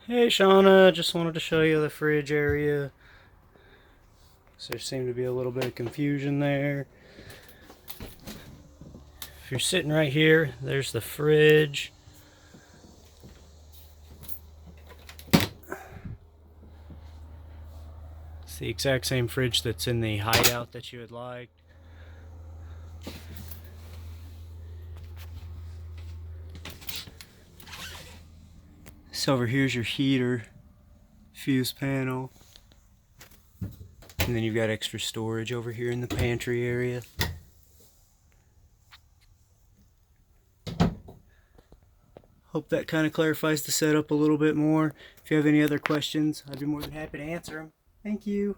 Hey Shauna, just wanted to show you the fridge area. So there seemed to be a little bit of confusion there. If you're sitting right here, there's the fridge. It's the exact same fridge that's in the hideout that you had liked. So over here's your heater, fuse panel. And then you've got extra storage over here in the pantry area. Hope that kind of clarifies the setup a little bit more. If you have any other questions, I'd be more than happy to answer them. Thank you.